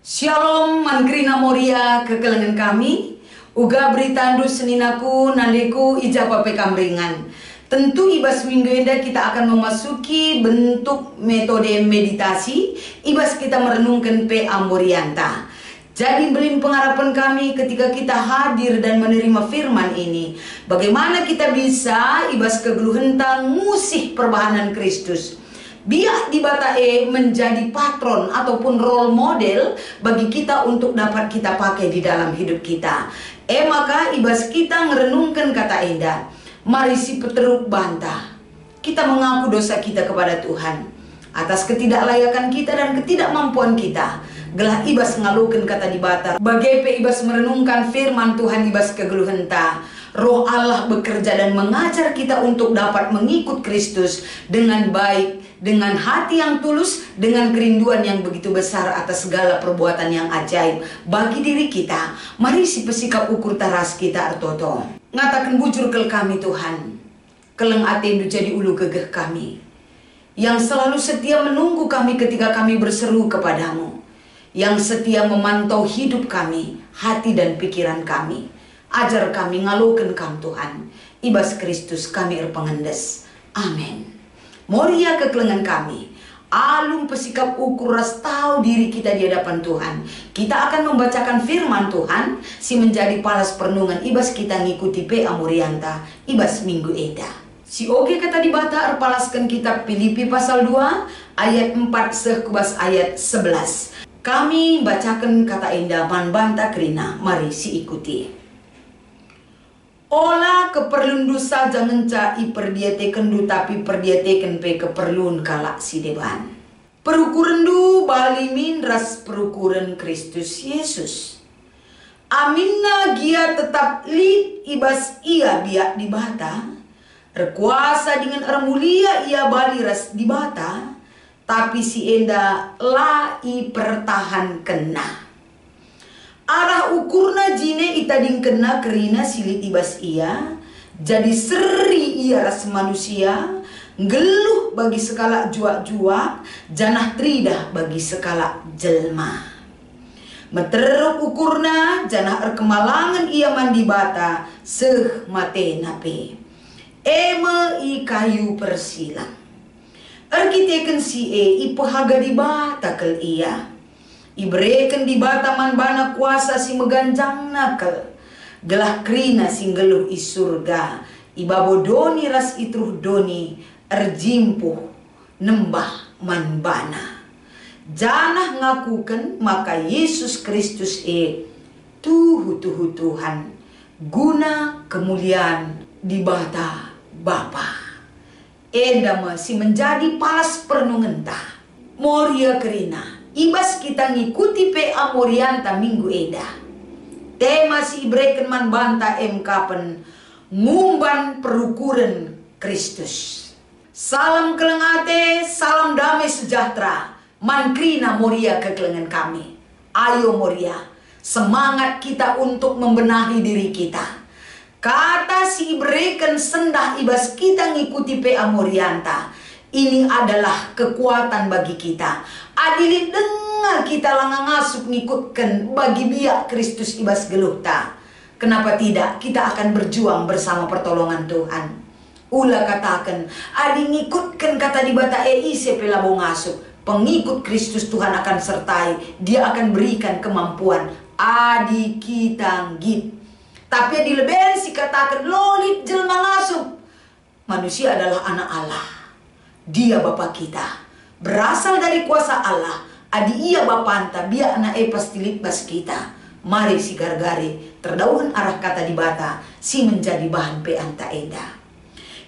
Shalom mangrina moria kekelengan kami. Uga beritandu seninaku nandeku ijapa pekamringan. Tentu ibas minggu enda kita akan memasuki bentuk metode meditasi. Ibas kita merenungkan pe Amborianta. Jadi belin pengharapan kami ketika kita hadir dan menerima firman ini. Bagaimana kita bisa ibas kegeluhentang musih perbahanan Kristus. Biar di batae menjadi patron ataupun role model bagi kita untuk dapat kita pakai di dalam hidup kita. Maka ibas kita ngerenungkan kata indah. Mari si peteruk bantah. Kita mengaku dosa kita kepada Tuhan atas ketidaklayakan kita dan ketidakmampuan kita. Gelah ibas ngalukan kata di bata. Bagai ibas merenungkan firman Tuhan ibas kegeluhenta. Roh Allah bekerja dan mengajar kita untuk dapat mengikut Kristus dengan baik, dengan hati yang tulus, dengan kerinduan yang begitu besar atas segala perbuatan yang ajaib bagi diri kita. Mari si pesikap ukur taras kita artoto. Ngatakan bujur kel kami Tuhan. Keleng atendu jadi ulu gegeh kami. Yang selalu setia menunggu kami ketika kami berseru kepadamu. Yang setia memantau hidup kami, hati dan pikiran kami. Ajar kami ngalukan kam Tuhan. Ibas Kristus kami erpengendes. Amin. Moria kekelengan kami. Alum pesikap ukur ras tahu diri kita di hadapan Tuhan. Kita akan membacakan firman Tuhan. Si menjadi palas perenungan ibas kita ngikuti pe Amborianta. Ibas minggu eda. Si oge kata di bata erpalaskan kitab Filipi pasal 2 ayat 4 sekubas ayat 11. Kami bacakan kata indah manbanta krina. Mari si ikuti. Ola keperluan dosa jangan cai perdiateken du tapi perdiateken pe keperluan kalak si deban. Perukuran du balimin ras perukuran Kristus Yesus. Aminna gia tetap lid ibas ia biak di bata. Rekuasa dengan mulia ia bali ras di bata. Tapi si enda lai pertahan kena. Arah ukurna jine itading kena kerina silit ibas ia. Jadi seri ia ras manusia. Geluh bagi sekala juak-juak. Janah tridah bagi sekala jelma. Meteruk ukurna janah erkemalangan ia mandi bata. Seh mate nape. Eme i kayu persilang. Erkiteken si ipahaga di bata kel ia. Ibreken di bata manbana kuasa si meganjang nakal. Gelah krina si geluh i surga. Ibabodoni ras itruh doni. Erjimpuh nembah manbana. Janah ngakuken maka Yesus Kristus tuhu Tuhan. Guna kemuliaan di bata Bapa. Edama si menjadi palas pernungentah. Moria kerina. Ibas kita ngikuti pe Amborianta minggu eda. Tema si ibreken man banta kapen ngumban perukuran Kristus. Salam kelengate, salam damai sejahtera. Mankrina Moria kekelengan kami. Ayo Moria, semangat kita untuk membenahi diri kita. Kata si ibreken sendah ibas kita ngikuti pe Amborianta. Ini adalah kekuatan bagi kita. Adili dengar kita langang ngasup ngikutkan bagi biak Kristus ibas geluhta. Kenapa tidak? Kita akan berjuang bersama pertolongan Tuhan. Ula katakan, adi ngikutkan kata di bata ise pelabo ngasup. Pengikut Kristus Tuhan akan sertai. Dia akan berikan kemampuan. Adi kita ngit. Tapi adi leben si katakan lolit jelma ngasup. Manusia adalah anak Allah. Dia Bapa kita. Berasal dari kuasa Allah. Adi ia Bapanta biak na pastilit bas kita. Mari si gargari terdauhan arah kata di bata. Si menjadi bahan pe anta eda.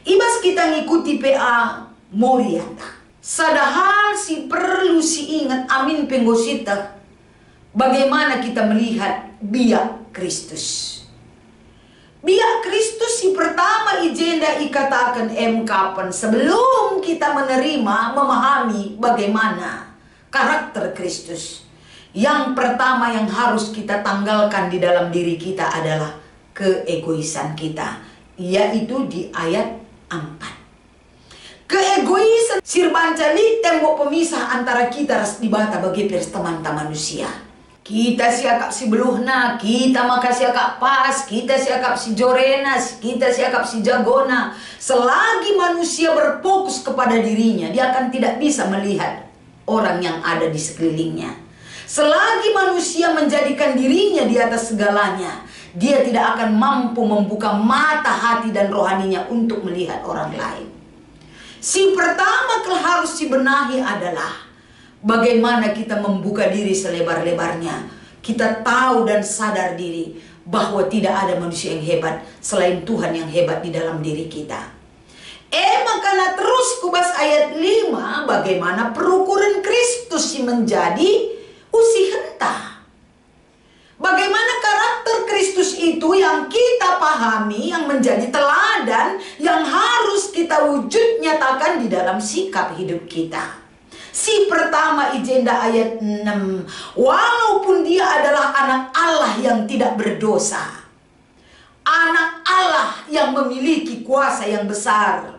Ibas kita ngikuti PA Morianta. Sadahal si perlu si ingat amin penggosita. Bagaimana kita melihat biak Kristus. Biak Kristus si pertama ijenda ikatakan kapan sebelum kita menerima, memahami bagaimana karakter Kristus. Yang pertama yang harus kita tanggalkan di dalam diri kita adalah keegoisan kita. Yaitu di ayat 4. Keegoisan sirbancali tembok pemisah antara kita ras dibata bagi pertemuan manusia. Kita siakap si beluhna, kita maka siakap pas, kita siakap si jorenas, kita siakap si jagona. Selagi manusia berfokus kepada dirinya, dia akan tidak bisa melihat orang yang ada di sekelilingnya. Selagi manusia menjadikan dirinya di atas segalanya, dia tidak akan mampu membuka mata hati dan rohaninya untuk melihat orang lain. Si pertama yang harus dibenahi adalah bagaimana kita membuka diri selebar-lebarnya. Kita tahu dan sadar diri bahwa tidak ada manusia yang hebat selain Tuhan yang hebat di dalam diri kita. Makanya terus kubas ayat 5, bagaimana perukuran Kristus menjadi usi henta. Bagaimana karakter Kristus itu yang kita pahami, yang menjadi teladan, yang harus kita wujud nyatakan di dalam sikap hidup kita. Si pertama Ijenda ayat 6, walaupun dia adalah anak Allah yang tidak berdosa, anak Allah yang memiliki kuasa yang besar,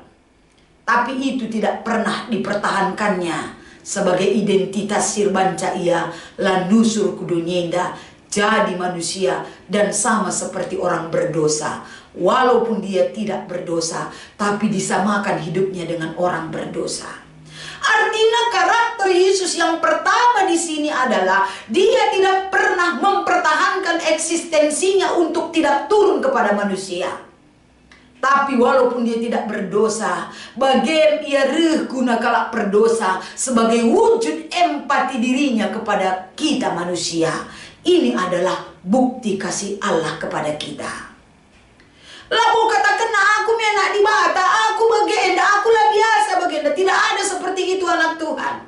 tapi itu tidak pernah dipertahankannya sebagai identitas sirbanca ia lanusur kudunyenda, jadi manusia dan sama seperti orang berdosa. Walaupun dia tidak berdosa, tapi disamakan hidupnya dengan orang berdosa. Artinya karakter Yesus yang pertama di sini adalah dia tidak pernah mempertahankan eksistensinya untuk tidak turun kepada manusia. Tapi walaupun dia tidak berdosa, bagaimana ia guna kalak berdosa sebagai wujud empati dirinya kepada kita manusia. Ini adalah bukti kasih Allah kepada kita. Lalu katakan aku menak di bata, aku bagenda, akulah biasa bagenda. Tidak ada seperti itu anak Tuhan.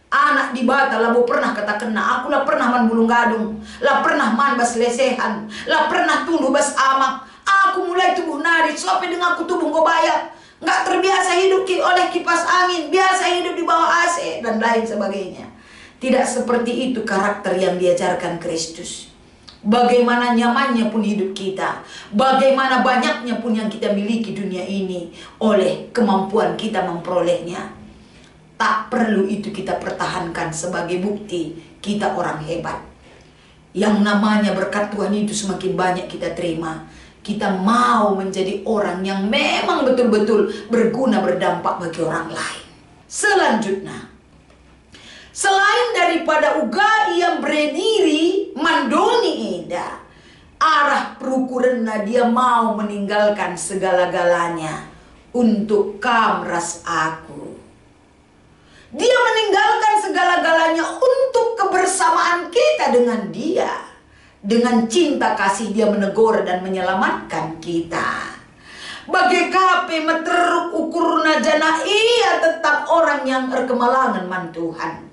Anak di bata lalu pernah katakan akulah pernah man bulung gadung, lah pernah man bas lesehan, lah pernah tunggu bas amak. Aku mulai tubuh nari, sampai dengan aku tubuh gobayang. Nggak terbiasa hidup oleh kipas angin, biasa hidup di bawah AC, dan lain sebagainya. Tidak seperti itu karakter yang diajarkan Kristus. Bagaimana nyamannya pun hidup kita, bagaimana banyaknya pun yang kita miliki dunia ini, oleh kemampuan kita memperolehnya, tak perlu itu kita pertahankan sebagai bukti kita orang hebat. Yang namanya berkat Tuhan itu semakin banyak kita terima, kita mau menjadi orang yang memang betul-betul berguna, berdampak bagi orang lain. Selanjutnya, selain daripada uga yang berdiri mandoni eda, arah perukurannya dia mau meninggalkan segala-galanya untuk kamras aku. Dia meninggalkan segala-galanya untuk kebersamaan kita dengan dia. Dengan cinta kasih dia menegur dan menyelamatkan kita. Bagi kape meteruk ukurna jana ia tetap orang yang berkemalangan man Tuhan.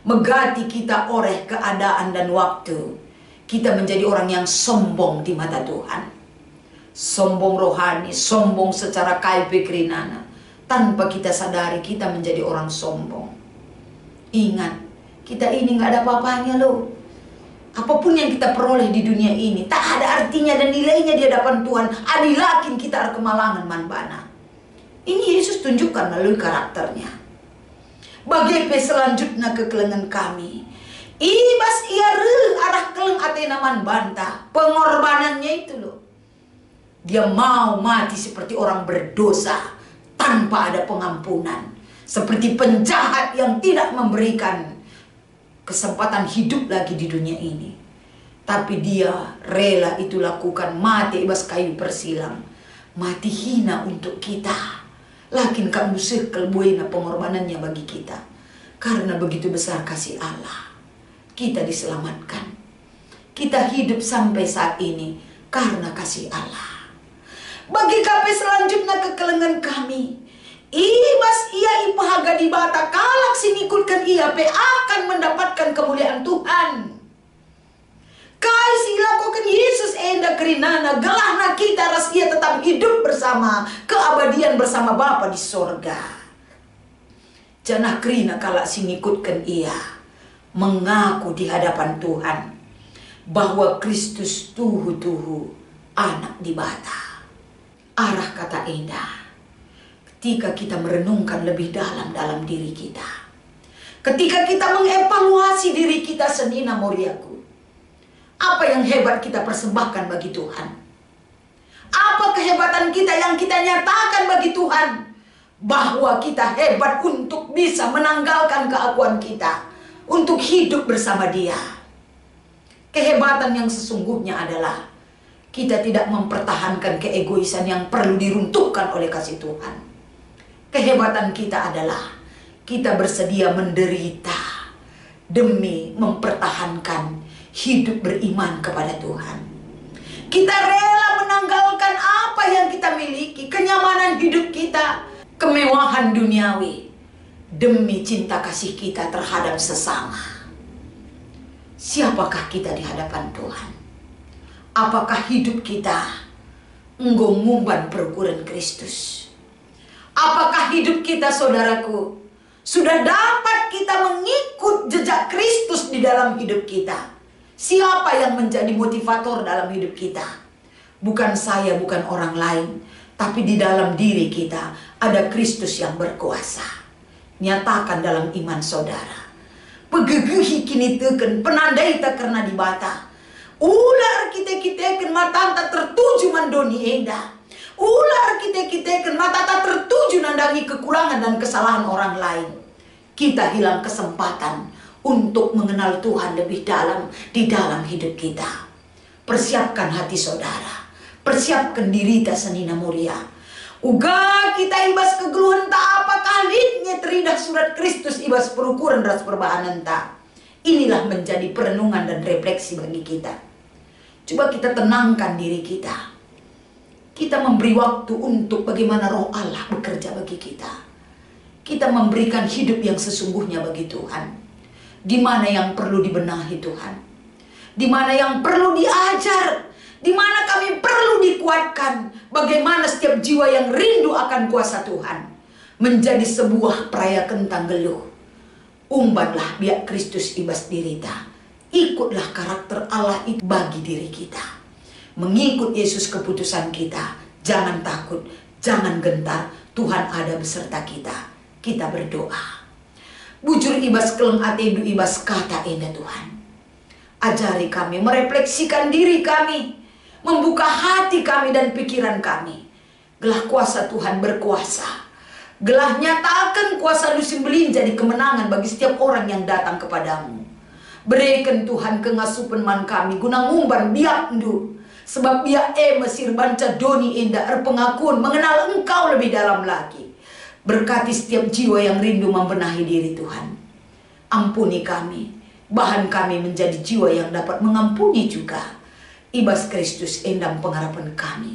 Megati kita oleh keadaan dan waktu. Kita menjadi orang yang sombong di mata Tuhan. Sombong rohani, sombong secara kai pikirinana. Tanpa kita sadari kita menjadi orang sombong. Ingat, kita ini nggak ada apa-apanya loh. Apapun yang kita peroleh di dunia ini tak ada artinya dan nilainya di hadapan Tuhan. Adilakin kita kemalangan manbana. Ini Yesus tunjukkan melalui karakternya. Bagaimana selanjutnya kekelengan kami. Ibas ia arah keleng atena manbanta. Pengorbanannya itu loh. Dia mau mati seperti orang berdosa tanpa ada pengampunan. Seperti penjahat yang tidak memberikan kesempatan hidup lagi di dunia ini. Tapi dia rela itu lakukan, mati ibas kayu persilang. Mati hina untuk kita. Lakin kamu sekelbuina pengorbanannya bagi kita. Karena begitu besar kasih Allah, kita diselamatkan. Kita hidup sampai saat ini karena kasih Allah. Bagi kape selanjutnya kekelengan kami. Ibas ia ipahaga di bata kalak sinikutkan ia pe akan mendapatkan kemuliaan Tuhan. Kai silakukan Yesus enda kerinana gelahna kita ras ia tetap hidup bersama keabadian bersama Bapa di sorga. Janah kerina kalak sinikutkan ia mengaku di hadapan Tuhan bahwa Kristus tuhu anak di bata. Arah kata indah. Ketika kita merenungkan lebih dalam diri kita, Ketika kita mengevaluasi diri kita senina moriaku, apa yang hebat kita persembahkan bagi Tuhan? Apa kehebatan kita yang kita nyatakan bagi Tuhan? Bahwa kita hebat untuk bisa menanggalkan keakuan kita, untuk hidup bersama Dia. Kehebatan yang sesungguhnya adalah kita tidak mempertahankan keegoisan yang perlu diruntuhkan oleh kasih Tuhan. Kehebatan kita adalah kita bersedia menderita demi mempertahankan hidup beriman kepada Tuhan. Kita rela menanggalkan apa yang kita miliki, kenyamanan hidup kita, kemewahan duniawi, demi cinta kasih kita terhadap sesama. Siapakah kita di hadapan Tuhan? Apakah hidup kita ngumban perukuran Kristus? Apakah hidup kita, saudaraku, sudah dapat kita mengikut jejak Kristus di dalam hidup kita? Siapa yang menjadi motivator dalam hidup kita? Bukan saya, bukan orang lain, tapi di dalam diri kita ada Kristus yang berkuasa. Nyatakan dalam iman saudara. Pegegehi kini teken, penandai tak karena dibata. Ular kita mata tak tertuju mandoni enda. Ular kita mata tak tertuju nandangi kekurangan dan kesalahan orang lain. Kita hilang kesempatan untuk mengenal Tuhan lebih dalam di dalam hidup kita. Persiapkan hati saudara. Persiapkan diri ta senina mulia. Uga kita ibas kegeluhan tak apa kalinya teridah surat Kristus ibas perukuran ras perbahanan tak. Inilah menjadi perenungan dan refleksi bagi kita. Coba kita tenangkan diri kita. Kita memberi waktu untuk bagaimana roh Allah bekerja bagi kita. Kita memberikan hidup yang sesungguhnya bagi Tuhan. Di mana yang perlu dibenahi Tuhan. Di mana yang perlu diajar. Di mana kami perlu dikuatkan. Bagaimana setiap jiwa yang rindu akan kuasa Tuhan menjadi sebuah peraya kentang geluh. Umbanlah biak Kristus ibas dirita. Ikutlah karakter Allah itu bagi diri kita. Mengikut Yesus keputusan kita. Jangan takut, jangan gentar. Tuhan ada beserta kita. Kita berdoa. Bujur ibas keleng atedu ibas kata indah Tuhan. Ajari kami merefleksikan diri kami. Membuka hati kami dan pikiran kami. Gelah kuasa Tuhan berkuasa. Gelah nyatakan kuasa lusim belin jadi kemenangan bagi setiap orang yang datang kepadamu. Berikan Tuhan kengasupan man kami guna ngumban biak ndu. Sebab biak Mesir banca doni indah pengakuan mengenal Engkau lebih dalam lagi. Berkati setiap jiwa yang rindu membenahi diri Tuhan. Ampuni kami. Bahan kami menjadi jiwa yang dapat mengampuni juga. Ibas Kristus endam pengharapan kami.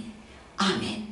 Amin.